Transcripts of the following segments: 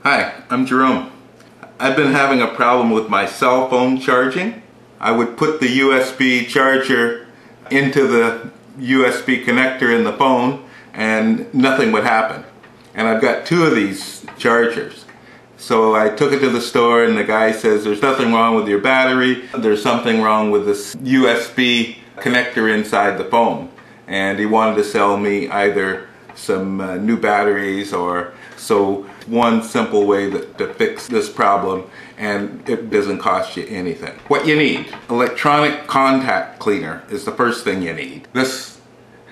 Hi, I'm Jerome. I've been having a problem with my cell phone charging. I would put the USB charger into the USB connector in the phone and nothing would happen. And I've got two of these chargers. So I took it to the store and the guy says there's nothing wrong with your battery, there's something wrong with this USB connector inside the phone. And he wanted to sell me either some new batteries or so one simple way to fix this problem, and it doesn't cost you anything. What you need, electronic contact cleaner is the first thing you need. This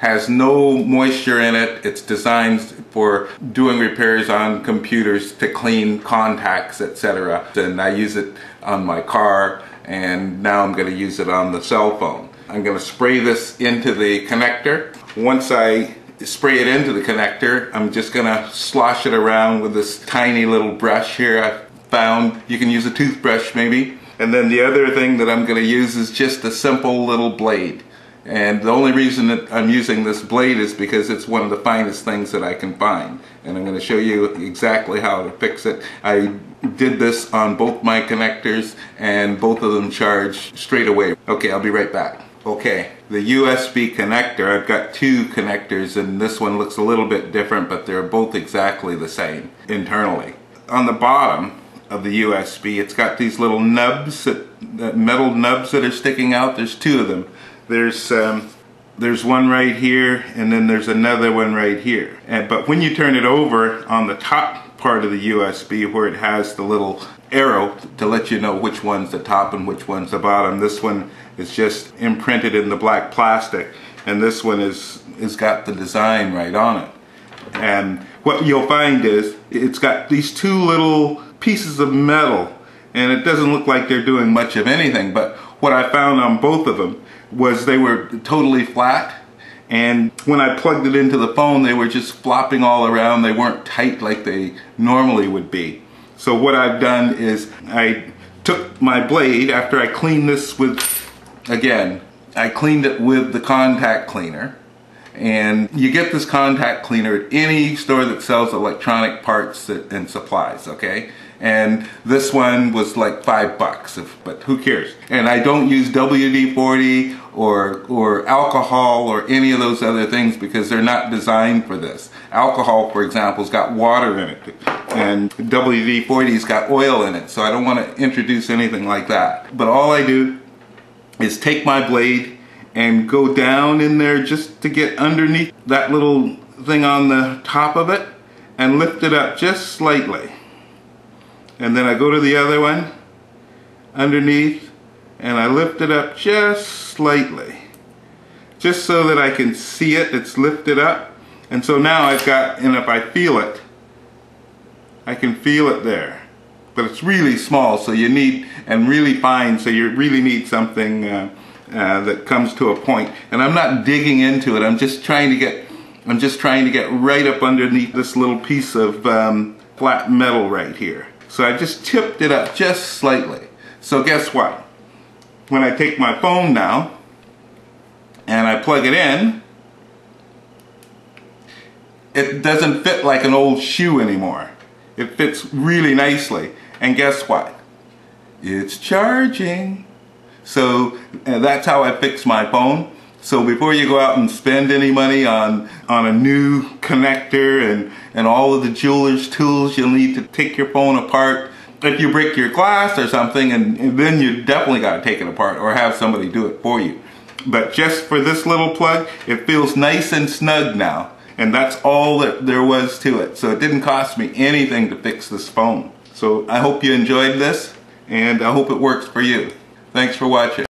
has no moisture in it. It's designed for doing repairs on computers to clean contacts, etc. And I use it on my car, and now I'm going to use it on the cell phone. I'm going to spray this into the connector. Once I spray it into the connector, I'm just going to slosh it around with this tiny little brush here I found. You can use a toothbrush maybe. And then the other thing that I'm going to use is just a simple little blade. And the only reason that I'm using this blade is because it's one of the finest things that I can find. And I'm going to show you exactly how to fix it. I did this on both my connectors and both of them charged straight away. Okay, I'll be right back. Okay, the USB connector, I've got two connectors and this one looks a little bit different, but they're both exactly the same internally. On the bottom of the USB, it's got these little nubs, metal nubs that are sticking out. There's two of them. There's one right here and then there's another one right here. But when you turn it over on the top part of the USB where it has the little arrow to let you know which one's the top and which one's the bottom, this one is just imprinted in the black plastic and this one is got the design right on it. And what you'll find is it's got these two little pieces of metal and it doesn't look like they're doing much of anything, but what I found on both of them was they were totally flat, and when I plugged it into the phone they were just flopping all around. They weren't tight like they normally would be. So what I've done is I took my blade after I cleaned this with, again, I cleaned it with the contact cleaner. And you get this contact cleaner at any store that sells electronic parts and supplies, okay? And this one was like $5, but who cares? And I don't use WD-40 or alcohol or any of those other things because they're not designed for this. Alcohol, for example, has got water in it, and WD-40's got oil in it, so I don't want to introduce anything like that. But all I do is take my blade and go down in there just to get underneath that little thing on the top of it and lift it up just slightly. And then I go to the other one underneath and I lift it up just slightly, just so that I can see it, it's lifted up. And so now I've got, and if I feel it, I can feel it there. But it's really small, so you need, and really fine, so you really need something that comes to a point. And I'm not digging into it, I'm just trying to get right up underneath this little piece of flat metal right here. So I just tipped it up just slightly. So guess what? When I take my phone now and I plug it in, it doesn't fit like an old shoe anymore. It fits really nicely. And guess what? It's charging. So that's how I fix my phone. So before you go out and spend any money on a new connector and all of the jeweler's tools you'll need to take your phone apart, if you break your glass or something, and then you definitely got to take it apart or have somebody do it for you. But just for this little plug, it feels nice and snug now. And that's all that there was to it. So it didn't cost me anything to fix this phone. So I hope you enjoyed this, and I hope it works for you. Thanks for watching.